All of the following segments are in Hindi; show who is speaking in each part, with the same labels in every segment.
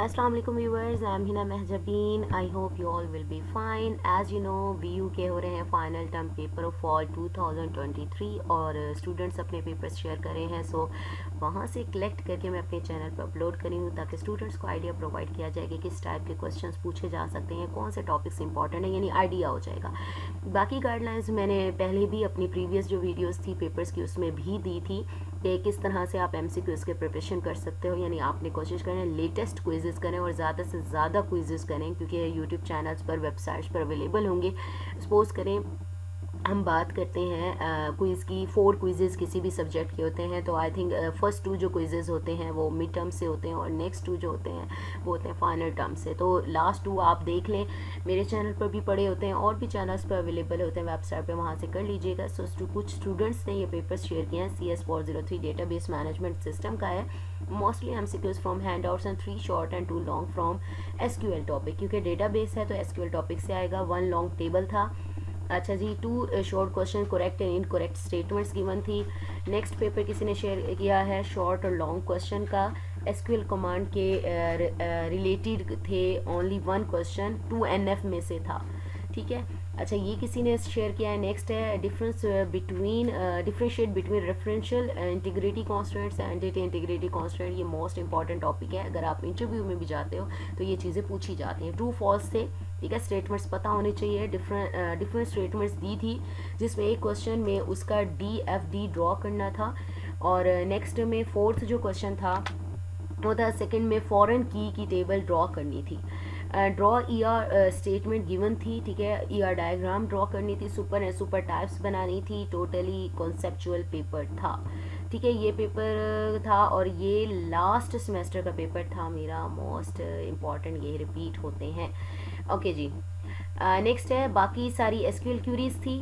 Speaker 1: Assalamu alaikum viewers, I'm Hina Mehjabeen. I hope you all will be fine. As you know, BU के हो रहे हैं final term paper of fall 2023 और स्टूडेंट्स अपने पेपर्स शेयर कर रहे हैं। सो वहाँ से कलेक्ट करके मैं अपने चैनल पर अपलोड करी हूँ ताकि स्टूडेंट्स को आइडिया प्रोवाइड किया जाए कि किस टाइप के क्वेश्चंस पूछे जा सकते हैं, कौन से टॉपिक्स इंपॉर्टेंट है, यानी आइडिया हो जाएगा। बाकी गाइडलाइंस मैंने पहले भी अपनी प्रीवियस जो वीडियोज़ थी पेपर्स की उसमें भी दी थी कि किस तरह से आप MCQs के प्रिपरेशन कर सकते हो, यानी आपने कोशिश करें लेटेस्ट क्विज़ेस करें और ज़्यादा से ज़्यादा क्विज़ेस करें क्योंकि यूट्यूब चैनल्स पर वेबसाइट्स पर अवेलेबल होंगे। सपोज़ करें हम बात करते हैं क्विज़ की, 4 क्विज़ेस किसी भी सब्जेक्ट के होते हैं, तो आई थिंक फर्स्ट 2 जो क्विज़ेस होते हैं वो मिड टर्म से होते हैं और नेक्स्ट 2 जो होते हैं वो होते हैं फाइनल टर्म से। तो लास्ट 2 आप देख लें, मेरे चैनल पर भी पड़े होते हैं और भी चैनल्स पर अवेलेबल होते हैं वेबसाइट पे, वहाँ से कर लीजिएगा। सो कुछ स्टूडेंट्स ने ये पेपर्स शेयर किए हैं। CS403 डेटाबेस मैनेजमेंट सिस्टम का है। Mostly MCQs from hand outs and 3 short and 2 long from SQL topic, क्योंकि डेटाबेस है तो SQL टॉपिक से आएगा। 1 लॉन्ग टेबल था। अच्छा जी, 2 short question correct and incorrect statements given थी। नेक्स्ट पेपर किसी ने शेयर किया है शॉर्ट और लॉन्ग क्वेश्चन का, SQL कमांड के रिलेटेड थे। ओनली 1 क्वेश्चन 2NF में से था, ठीक है। अच्छा, ये किसी ने शेयर किया है। नेक्स्ट है differentiate between referential integrity constants and data integrity constant. ये मोस्ट इंपॉर्टेंट टॉपिक है, अगर आप इंटरव्यू में भी जाते हो तो ये चीज़ें पूछी जाती हैं। ट्रू फॉल्स थे, ठीक है, स्टेटमेंट्स पता होने चाहिए। डिफरेंट स्टेटमेंट्स दी थी जिसमें एक क्वेश्चन में उसका DFD ड्रॉ करना था और नेक्स्ट में 4th जो क्वेश्चन था वो था सेकंड में फॉरेन की टेबल ड्रॉ करनी थी। ड्रॉ ER स्टेटमेंट गिवन थी, ठीक है। ER डायग्राम ड्रॉ करनी थी, सुपर एंड सुपर टाइप्स बनानी थी। टोटली कॉन्सेप्चुअल पेपर था, ठीक है। ये पेपर था और ये लास्ट सेमेस्टर का पेपर था मेरा। मोस्ट इम्पॉर्टेंट ये रिपीट होते हैं। ओके जी, नेक्स्ट है बाकी सारी SQL क्यूरीज थी,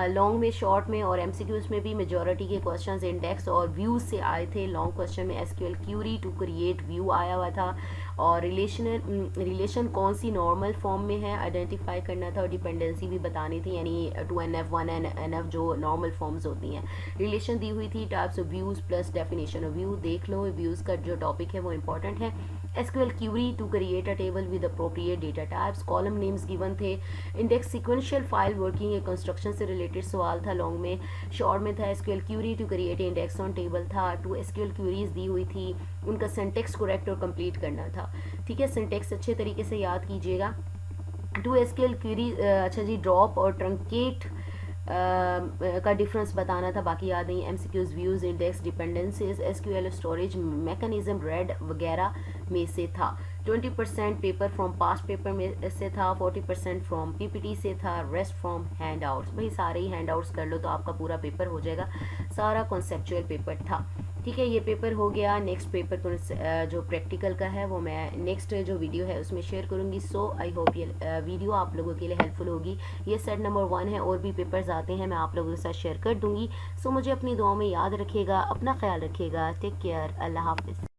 Speaker 1: लॉन्ग में, शॉर्ट में और MCQs में भी मेजॉरिटी के क्वेश्चंस इंडेक्स और व्यूज से आए थे। लॉन्ग क्वेश्चन में SQL query to create view आया हुआ था और रिलेशन कौन सी नॉर्मल फॉर्म में है आइडेंटिफाई करना था और डिपेंडेंसी भी बतानी थी, यानी 2NF 1NF जो नॉर्मल फॉर्म्स होती हैं। रिलेशन दी हुई थी, types of views plus definition of view. देख लो, व्यूज का जो टॉपिक है वो इंपॉर्टेंट है। SQL query to create a table with appropriate data types. Column names given थे। इंडेक्स सीक्वेंशियल फाइल वर्किंग या कंस्ट्रक्शन से रिलेटेड सवाल था लॉन्ग में। शॉर्ट में था SQL query to create index on table था। 2 SQL क्यूरीज दी हुई थी, उनका सिंटेक्स करेक्ट और कंप्लीट करना था, ठीक है। सिंटेक्स अच्छे तरीके से याद कीजिएगा। 2 SQL क्यूरी, अच्छा जी, ड्रॉप और ट्रंकेट का डिफरेंस बताना था, बाकी याद नहीं। MCQs views, index, dependencies, SQL storage mechanism, red वगैरह में से था। 20% पेपर फ्रॉम पास्ट पेपर में से था, 40% फ्रॉम PPT से था, रेस्ट फ्रॉम हैंड आउट्स। भाई सारे ही हैंड आउट्स कर लो तो आपका पूरा पेपर हो जाएगा। सारा कॉन्सेप्चुअल पेपर था, ठीक है। ये पेपर हो गया। नेक्स्ट पेपर जो प्रैक्टिकल का है वो मैं नेक्स्ट जो वीडियो है उसमें शेयर करूंगी। सो आई होप ये वीडियो आप लोगों के लिए हेल्पफुल होगी। ये सेट नंबर 1 है, और भी पेपर्स आते हैं मैं आप लोगों के साथ शेयर कर दूंगी। सो मुझे अपनी दुआओं में याद रखिएगा, अपना ख्याल रखिएगा। टेक केयर, अल्लाह हाफिज़।